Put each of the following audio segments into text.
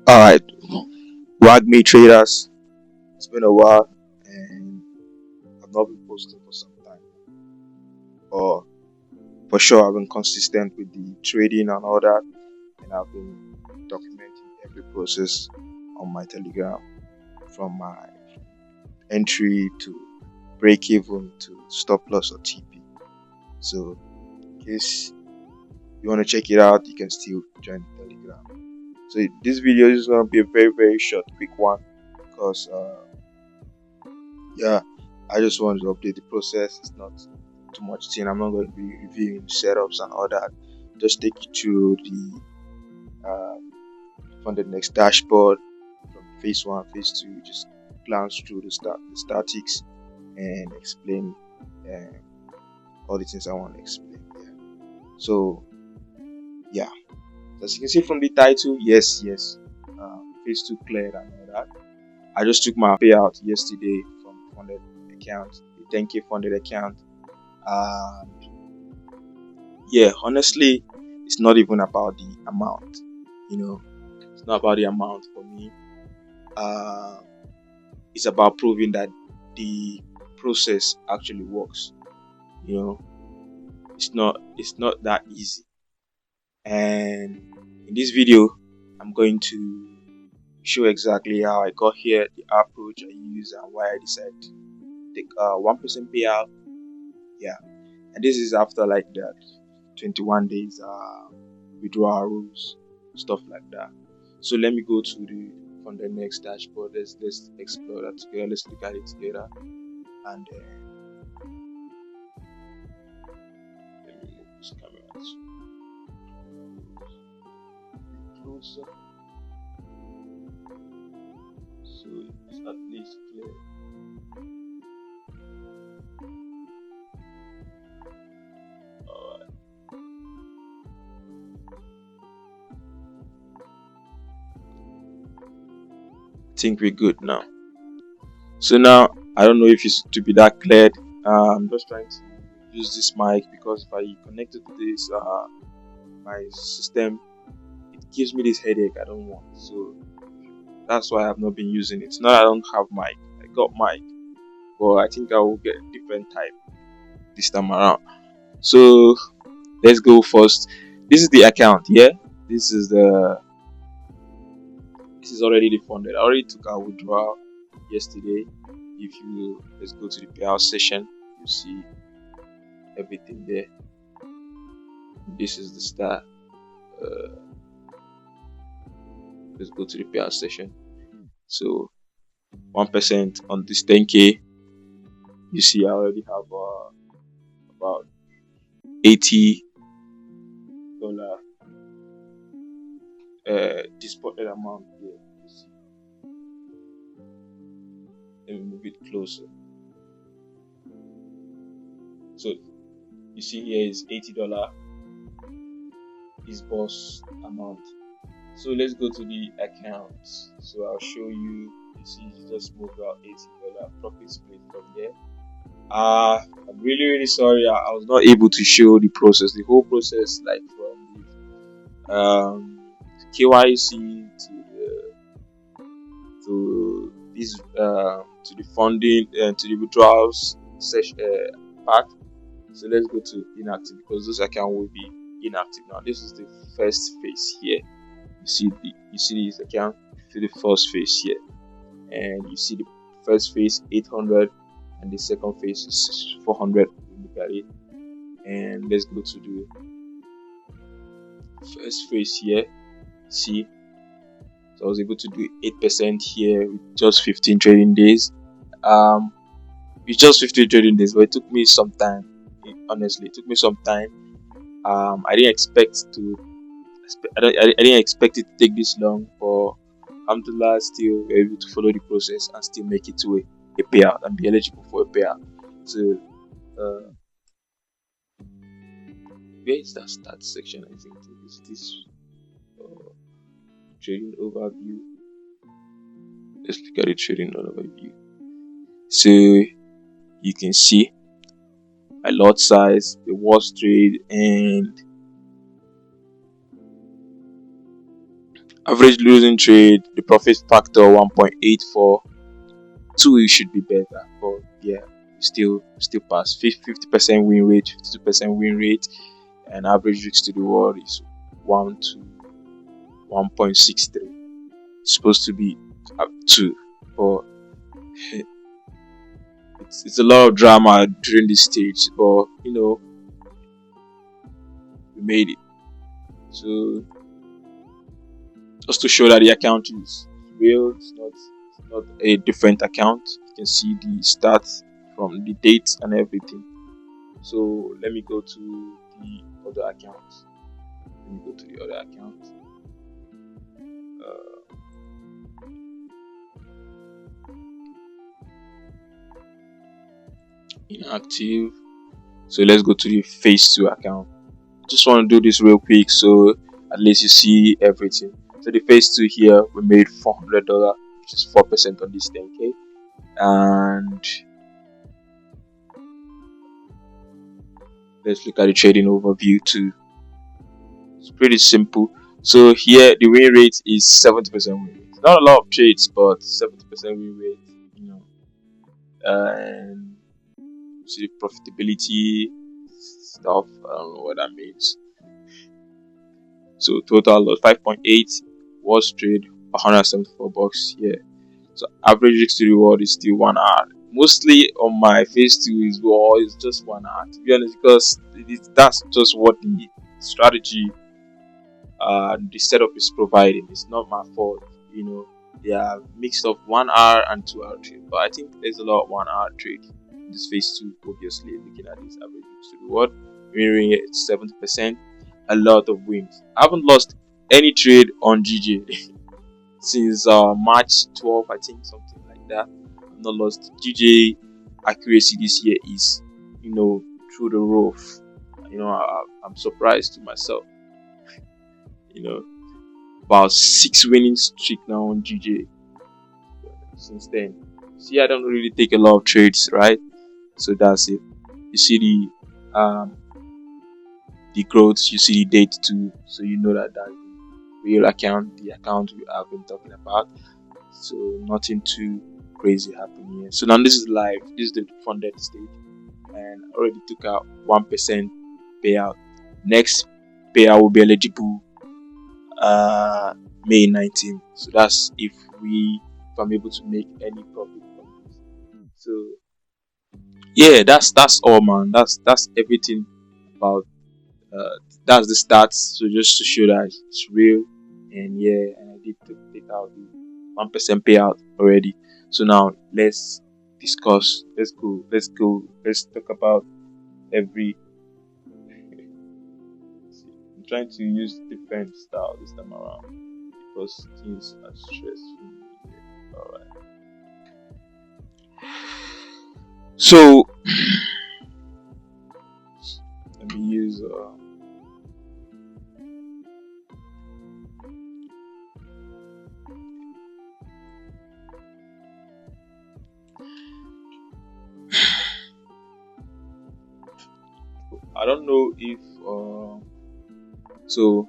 Alright, WAGME traders. It's been a while and I've not been posting for some time. But for sure, I've been consistent with the trading and all that, and I've been documenting every process on my Telegram, from my entry to break even to stop loss or TP. So, in case you want to check it out, you can still join the Telegram. So, this video is going to be a very short, quick one because I just wanted to update the process. It's not too much thing. I'm not going to be reviewing setups and all that. Just take you through the Fundednext dashboard from phase 1, phase 2. Just glance through the statics and explain all the things I want to explain here. So as you can see from the title, yes, phase 2 cleared and all that. I just took my payout yesterday from funded account, the 10k funded account. Honestly, it's not even about the amount. It's not about the amount for me. It's about proving that the process actually works. It's not that easy. And in this video, I'm going to show exactly how I got here, the approach I use, and why I decided to take 1% payout. And this is after like that 21 days withdrawal rules, stuff like that. So let me go to the Fundednext dashboard. Let's explore that together. Let's look at it together. And let me move this camera closer so it's at least clear. Alright. I think we're good now. So now I don't know if it's to be that cleared. I'm just trying to use this mic because if I connect it to this my system, it gives me this headache I don't want. So that's why I've not been using it. It's not I don't have mic. I got mic, but I think I will get a different type this time around. So let's go first. This is the account. This is already the funded. I already took our withdrawal yesterday. Let's go to the payout session, you see everything there. This is the start. Let's go to the payout session. So 1% on this 10k. You see I already have about $80 disputed amount here. You see. Let me move it closer. So you see here is $80 is boss amount. So let's go to the account. So I'll show you. You see, you just moved out $80 profit split from there. I'm really sorry. I was not able to show the process, the whole process, like from the KYC to the funding and to the withdrawals part. So let's go to inactive because this account will be inactive now. This is the first phase here. You see this account. You see the first phase here, and you see the first phase 800, and the second phase is 400. Look at it, and let's go to the first phase here. See, so I was able to do 8% here with just 15 trading days. It's just 15 trading days, but it took me some time. Honestly, it took me some time. I didn't expect it to take this long, but alhamdulillah, still we're able to follow the process and still make it to a payout and be eligible for a payout. So where is that start section? I think is this trading overview. Let's look at the trading overview. So you can see my lot size, the worst trade, and Average losing trade, the profit factor 1.84. 2 it should be better, but yeah, still pass. 50% win rate, 52% win rate, and average risk to reward is 1 to 1.63. It's supposed to be up 2, but it's a lot of drama during this stage, but we made it. So just to show that the account is real, it's not a different account. You can see the stats from the dates and everything. So let me go to the other account. Inactive. So let's go to the phase 2 account. Just want to do this real quick so at least you see everything. So the phase 2 here, we made $400, which is 4% on this 10k, and let's look at the trading overview too. It's pretty simple. So here the win rate is 70% win rate. Not a lot of trades, but 70% win rate. And see the profitability stuff. I don't know what that means. So total loss 5.8 was trade, $174 here. So average risk to reward is still 1 hour. Mostly on my phase 2 is just 1 hour, to be honest, because that's just what the strategy the setup is providing. It's not my fault. They are mixed of 1 hour and 2 hour trade, but I think there's a lot of 1 hour trade in this phase 2. Obviously, looking at this average risk to reward, win rate 70%, a lot of wins. I haven't lost any trade on GJ since March 12, I think, something like that. I've not lost. GJ accuracy this year is through the roof. I'm surprised to myself. About 6 winning streak now on GJ since then. See, I don't really take a lot of trades, right? So that's it. You see the growth, you see the date too, so you know that that's the real account, the account we have been talking about. So nothing too crazy happening here. So now this is live. This is the funded stage, and I already took out 1% payout. Next payout will be eligible May 19th. So that's if I'm able to make any profit from this. So yeah, that's all, man. That's everything about that's the stats. So just to show that it's real, and yeah, and I did take out the 1% payout already. So now let's discuss. Let's go. Let's talk about every. I'm trying to use different style this time around because things are stressful. Alright. So let me use I don't know if so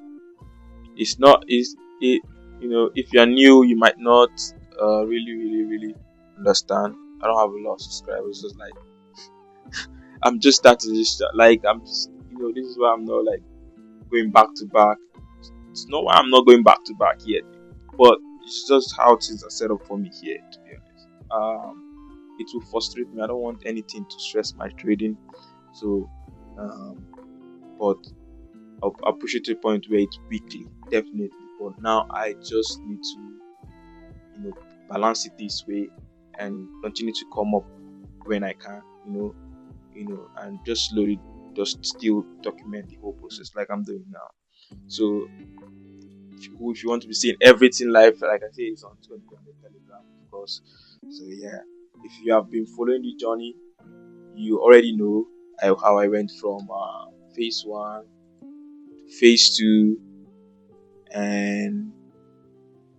it's not is it if you're new, you might not really understand. I don't have a lot of subscribers, just like I'm just starting this, like I'm just this is why I'm not like going back to back. It's not why I'm not going back to back yet, but it's just how things are set up for me here, to be honest. It will frustrate me. I don't want anything to stress my trading, so but I'll push it to a point where it's weekly, definitely. But now I just need to balance it this way and continue to come up when I can, and just slowly just still document the whole process like I'm doing now. So if you want to be seeing everything live, like I say, it's going to be on the Telegram, of course. So yeah, if you have been following the journey, you already know how I went from phase 1 to phase 2, and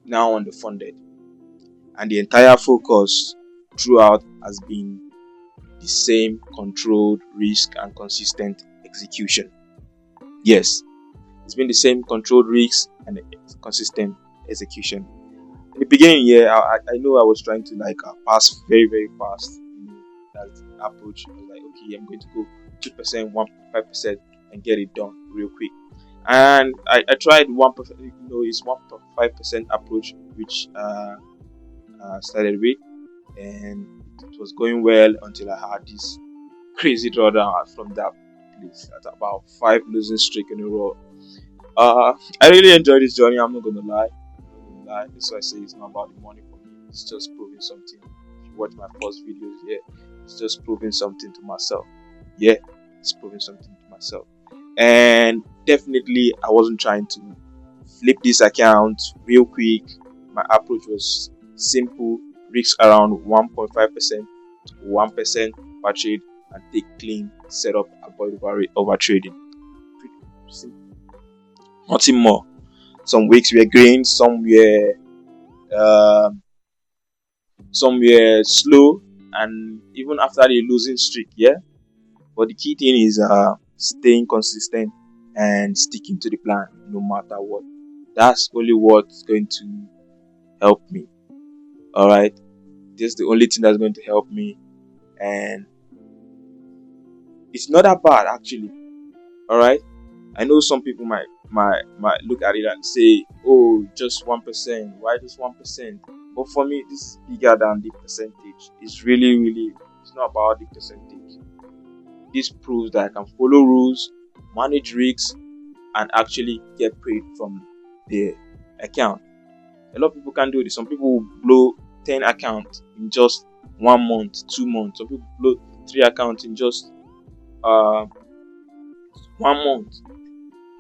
now on the funded, and the entire focus throughout has been the same: controlled risk and consistent execution. Yes, it's been the same: controlled risk and consistent execution. In the beginning, yeah, I know I was trying to pass very, very fast. That approach. I was like, okay, I'm going to go 2%, 1.5%, and get it done real quick. And I tried 1%. It's 1.5% approach, which started with, and it was going well until I had this crazy drawdown from that place at about 5 losing streak in a row. I really enjoyed this journey. I'm not gonna lie. That's why I say it's not about the money for me. It's just proving something. If you watch my first videos here, it's just proving something to myself. Yeah, it's proving something to myself. And definitely, I wasn't trying to flip this account real quick. My approach was simple: risk around 1.5% to 1% per trade, and take clean setup, avoid over trading. Pretty simple. Nothing more. Some weeks were green, some were slow, and even after the losing streak, yeah. But the key thing is staying consistent and sticking to the plan no matter what. That's only what's going to help me. Alright? This is the only thing that's going to help me, and it's not that bad actually. Alright? I know some people might look at it and say, oh, just 1%. Why just 1%? But for me, this is bigger than the percentage. It's really, it's not about the percentage. This proves that I can follow rules, manage risks, and actually get paid from the account. A lot of people can do this. Some people will blow 10 accounts in just 1 month, 2 months. Some people blow 3 accounts in just 1 month.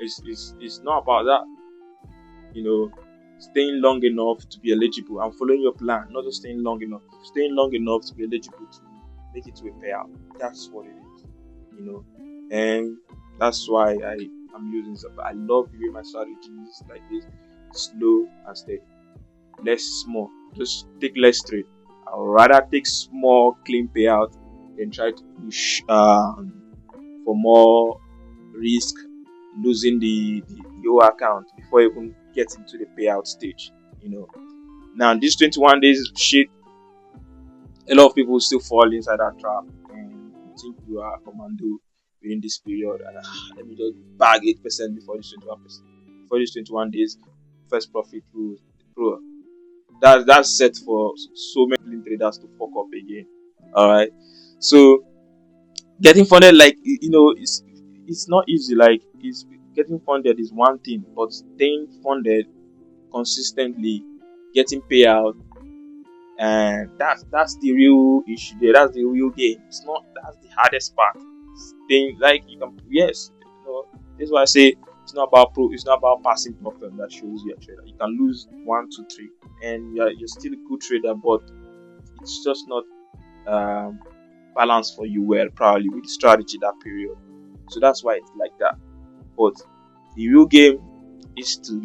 It's not about that. Staying long enough to be eligible and following your plan, not just staying long enough. Staying long enough to be eligible to make it to a payout. That's what it is. And that's why I'm using it. I love the way my strategy is like this: slow and steady. Less small. Just take less trade. I'd rather take small clean payout than try to push for more risk, losing the whole account before even getting to the payout stage. Now this 21 days shit, a lot of people still fall inside that trap and think you are commando within this period. And let me just bag 8% before this 21%. Before this 21 days, first profit rules. Bro, that's set for so many traders to fuck up again. Alright. So getting funded, it's not easy. It's getting funded is one thing, but staying funded consistently, getting payout, and that's the real issue there. That's the real game. That's the hardest part. Staying you can, yes, this is why I say it's not about passing profit that shows you're a trader. You can lose 1, 2, 3, and you're still a good trader, but it's just not balanced for you well, probably with the strategy that period. So that's why it's like that. But the real game is to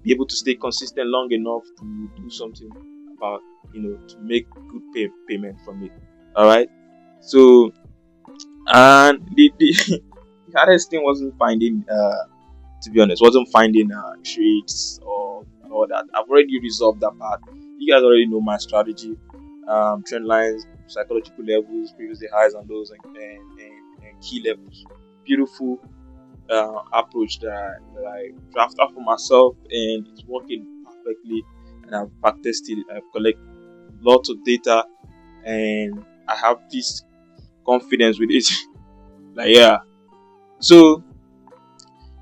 be able to stay consistent long enough to do something about, to make good payment from it. All right. So, and the hardest thing wasn't finding, to be honest, wasn't finding trades or all that. I've already resolved that part. You guys already know my strategy, trend lines, psychological levels, previous highs and lows, and key levels. Beautiful approach that I drafted for myself, and it's working perfectly. And I've back tested it. I've collected lots of data, and I have this confidence with it. Yeah. So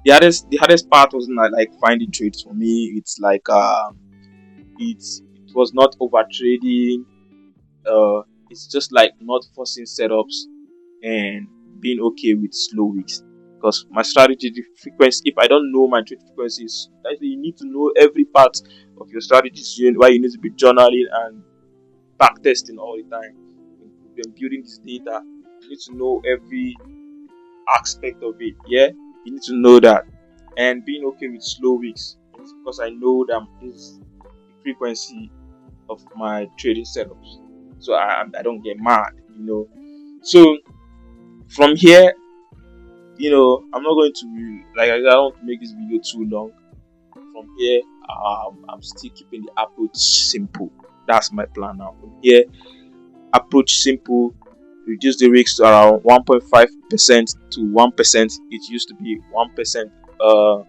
the hardest part wasn't finding trades for me. It's it was not over trading. It's just not forcing setups and being okay with slow weeks. Because my strategy, the frequency, if I don't know my trade frequencies, you need to know every part of your strategy. Why you need to be journaling and back testing all the time. When building this data, you need to know every aspect of it. Yeah, you need to know that, and being okay with slow weeks. It's because I know that this is the frequency of my trading setups, so I don't get mad. So from here, I'm not going to I don't want to make this video too long. From here, I'm still keeping the approach simple. That's my plan now. From here, approach simple, reduce the risk to around 1.5% to 1%. It used to be 1%.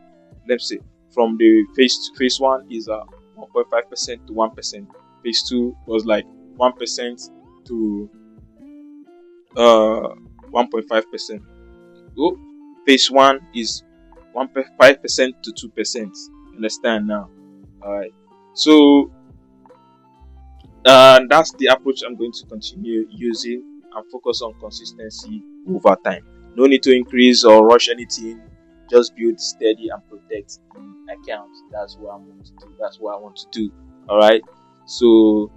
Let's say from the phase one is 1.5% to 1%. Phase two was like 1% to 1.5%. Oh, phase one is 1.5% to 2%. Understand now? All right. So that's the approach I'm going to continue using and focus on consistency over time. No need to increase or rush anything. Just build steady and protect the account. That's what I'm going to do. That's what I want to do. All right. So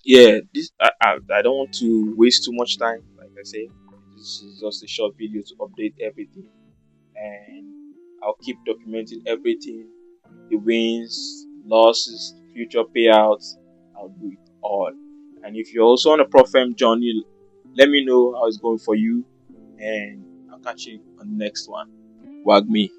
yeah, this I don't want to waste too much time. Like I say, this is just a short video to update everything, and I'll keep documenting everything, the wins, losses, future payouts. I'll do it all. And if you're also on a Profem journey, let me know how it's going for you, and I'll catch you on the next one. Wag me.